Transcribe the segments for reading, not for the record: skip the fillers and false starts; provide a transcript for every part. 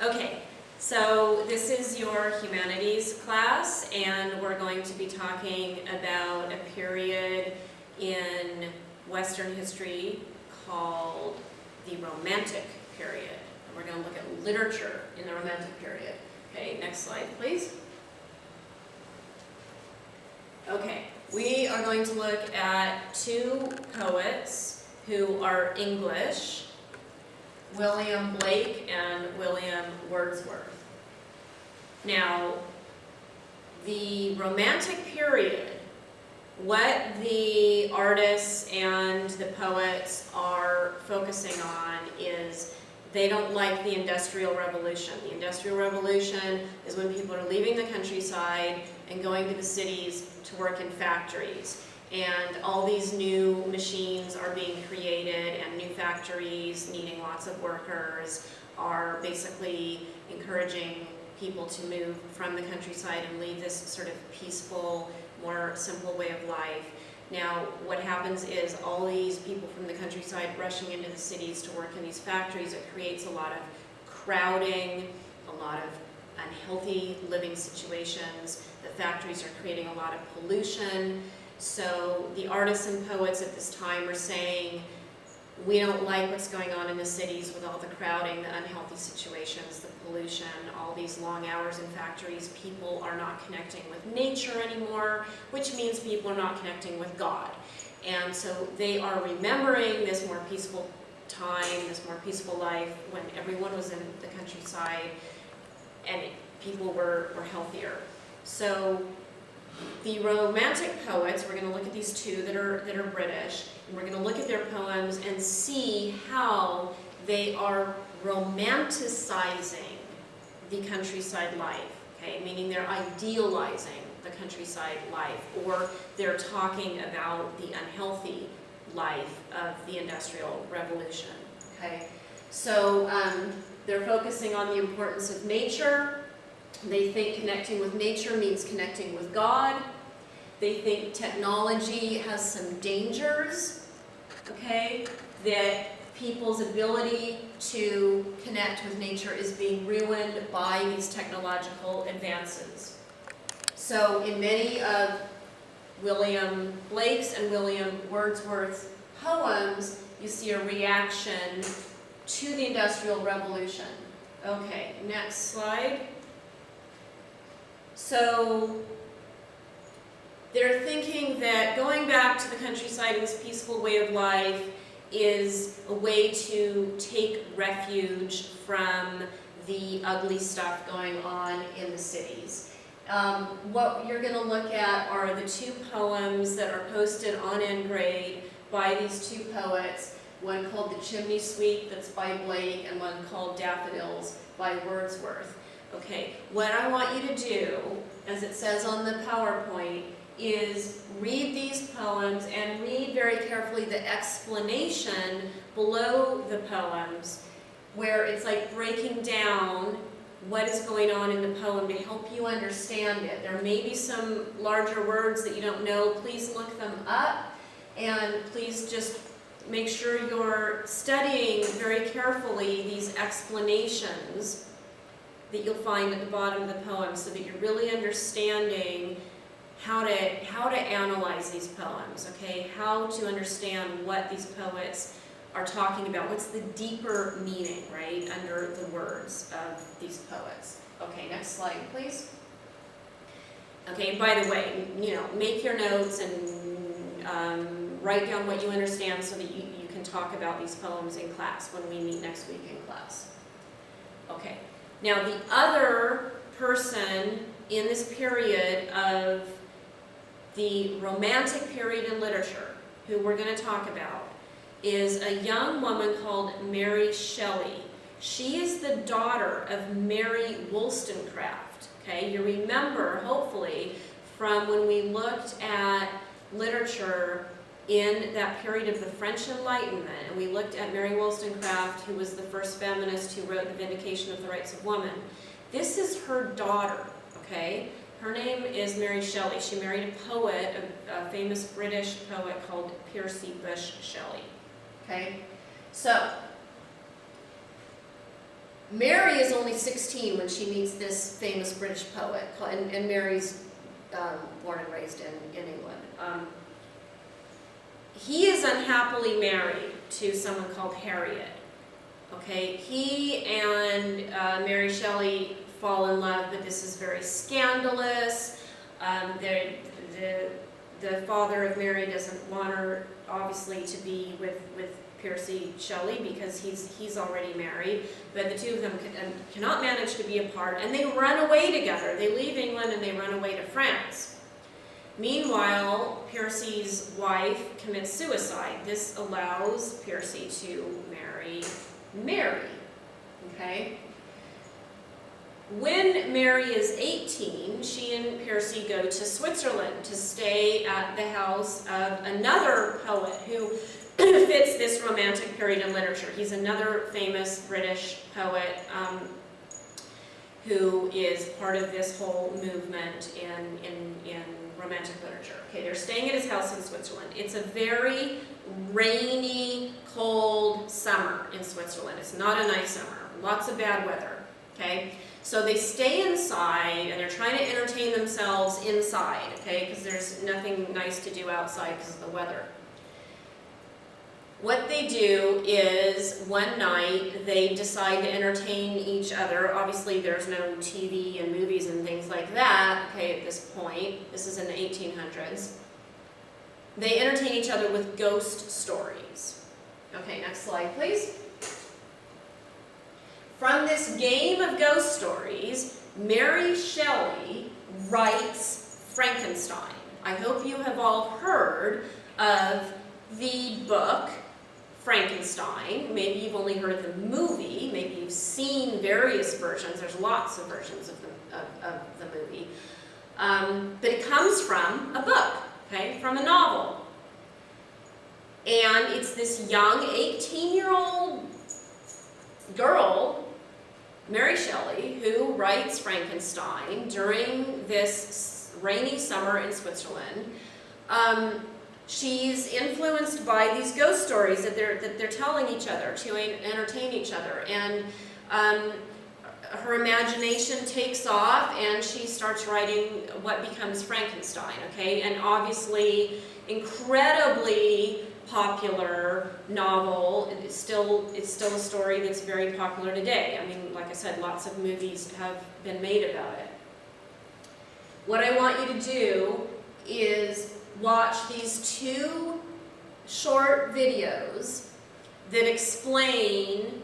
Okay, so this is your humanities class, and we're going to be talking about a period in Western history called the Romantic period. And we're going to look at literature in the Romantic period. Okay, next slide, please. Okay, we are going to look at two poets who are English, William Blake and William Wordsworth. Now, the Romantic period, what the artists and the poets are focusing on is they don't like the Industrial Revolution. The Industrial Revolution is when people are leaving the countryside and going to the cities to work in factories. And all these new machines are being created, and new factories needing lots of workers are basically encouraging people to move from the countryside and leave this sort of peaceful, more simple way of life. Now, what happens is all these people from the countryside rushing into the cities to work in these factories, it creates a lot of crowding, a lot of unhealthy living situations. The factories are creating a lot of pollution. So the artists and poets at this time are saying, we don't like what's going on in the cities with all the crowding, the unhealthy situations, the pollution, all these long hours in factories. People are not connecting with nature anymore, which means people are not connecting with God. And so they are remembering this more peaceful time, this more peaceful life when everyone was in the countryside and people were healthier. So the Romantic poets, we're going to look at these two that are British, and we're going to look at their poems and see how they are romanticizing the countryside life, okay? Meaning they're idealizing the countryside life, or they're talking about the unhealthy life of the Industrial Revolution, okay? So they're focusing on the importance of nature. They think connecting with nature means connecting with God. They think technology has some dangers, okay? That people's ability to connect with nature is being ruined by these technological advances. So in many of William Blake's and William Wordsworth's poems, you see a reaction to the Industrial Revolution. Okay, next slide. So they're thinking that going back to the countryside and this peaceful way of life is a way to take refuge from the ugly stuff going on in the cities. What you're going to look at are the two poems that are posted on end grade by these two poets, one called The Chimney Sweep, that's by Blake, and one called Daffodils by Wordsworth. Okay, what I want you to do, as it says on the PowerPoint, is read these poems and read very carefully the explanation below the poems, where it's like breaking down what is going on in the poem to help you understand it. There may be some larger words that you don't know. Please look them up, and please just make sure you're studying very carefully these explanations that you'll find at the bottom of the poem, so that you're really understanding how to analyze these poems, okay? How to understand what these poets are talking about. What's the deeper meaning, right, under the words of these poets? Okay, next slide, please. Okay, by the way, make your notes and write down what you understand so that you can talk about these poems in class when we meet next week in class. Okay. Now, the other person in this period of the Romantic period in literature, who we're going to talk about, is a young woman called Mary Shelley. She is the daughter of Mary Wollstonecraft. Okay, you remember, hopefully, from when we looked at literature in that period of the French Enlightenment, and we looked at Mary Wollstonecraft, who was the first feminist who wrote The Vindication of the Rights of Woman. This is her daughter, okay? Her name is Mary Shelley. She married a poet, a famous British poet called Percy Bysshe Shelley, okay? So, Mary is only 16 when she meets this famous British poet, and Mary's born and raised in England. He is unhappily married to someone called Harriet. Okay, he and Mary Shelley fall in love, but this is very scandalous. The father of Mary doesn't want her, obviously, to be with Percy Shelley because he's already married, but the two of them cannot manage to be apart, and they run away together. They leave England and they run away to France. Meanwhile, Percy's wife commits suicide. This allows Percy to marry Mary. Okay? When Mary is 18, she and Percy go to Switzerland to stay at the house of another poet who fits this romantic period in literature. He's another famous British poet who is part of this whole movement in romantic literature. Okay, they're staying at his house in Switzerland. It's a very rainy, cold summer in Switzerland. It's not a nice summer. Lots of bad weather. Okay, so they stay inside and they're trying to entertain themselves inside. Okay, because there's nothing nice to do outside because of the weather. What they do is, one night, they decide to entertain each other. Obviously, there's no TV and movies and things like that, okay, at this point. This is in the 1800s. They entertain each other with ghost stories. Okay, next slide, please. From this game of ghost stories, Mary Shelley writes Frankenstein. I hope you have all heard of the book Frankenstein. Maybe you've only heard of the movie. Maybe you've seen various versions. There's lots of versions of the movie. But it comes from a book, okay, from a novel. And it's this young 18-year-old girl, Mary Shelley, who writes Frankenstein during this rainy summer in Switzerland. She's influenced by these ghost stories that they're telling each other to entertain each other, and her imagination takes off, and she starts writing what becomes Frankenstein. Okay, and obviously, incredibly popular novel. It's still a story that's very popular today. I mean, like I said, lots of movies have been made about it. What I want you to do is watch these two short videos that explain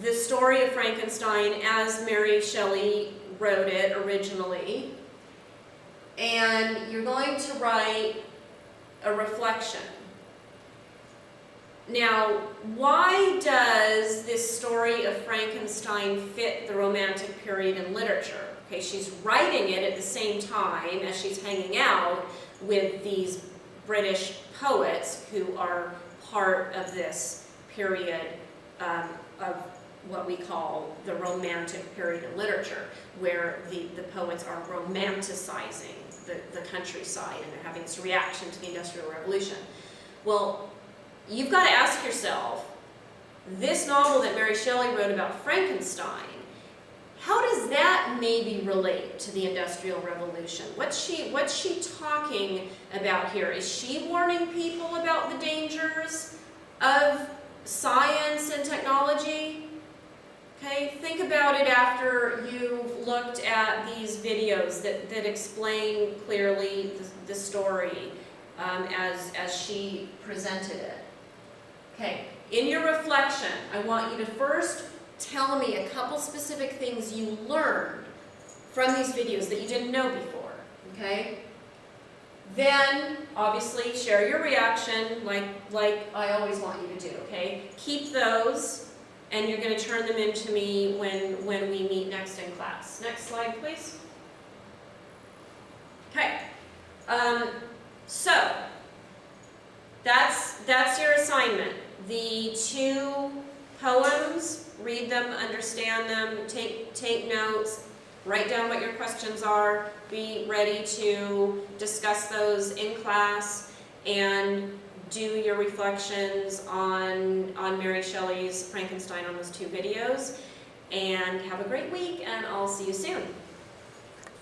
the story of Frankenstein as Mary Shelley wrote it originally. And you're going to write a reflection. Now, why does this story of Frankenstein fit the Romantic period in literature? Okay, she's writing it at the same time as she's hanging out with these British poets who are part of this period of what we call the Romantic period in literature, where the poets are romanticizing the countryside and they're having this reaction to the Industrial Revolution. Well, you've got to ask yourself, this novel that Mary Shelley wrote about Frankenstein, how does that maybe relate to the Industrial Revolution? What's she talking about here? Is she warning people about the dangers of science and technology? Okay, think about it after you've looked at these videos that explain clearly the story as she presented it. Okay, in your reflection, I want you to first tell me a couple specific things you learned from these videos that you didn't know before, okay? Then, obviously, share your reaction like I always want you to do, okay? Keep those, and you're going to turn them in to me when we meet next in class. Next slide, please. Okay, so that's your assignment. The two poems, read them, understand them, take notes, write down what your questions are, be ready to discuss those in class, and do your reflections on Mary Shelley's Frankenstein on those two videos. And have a great week, and I'll see you soon.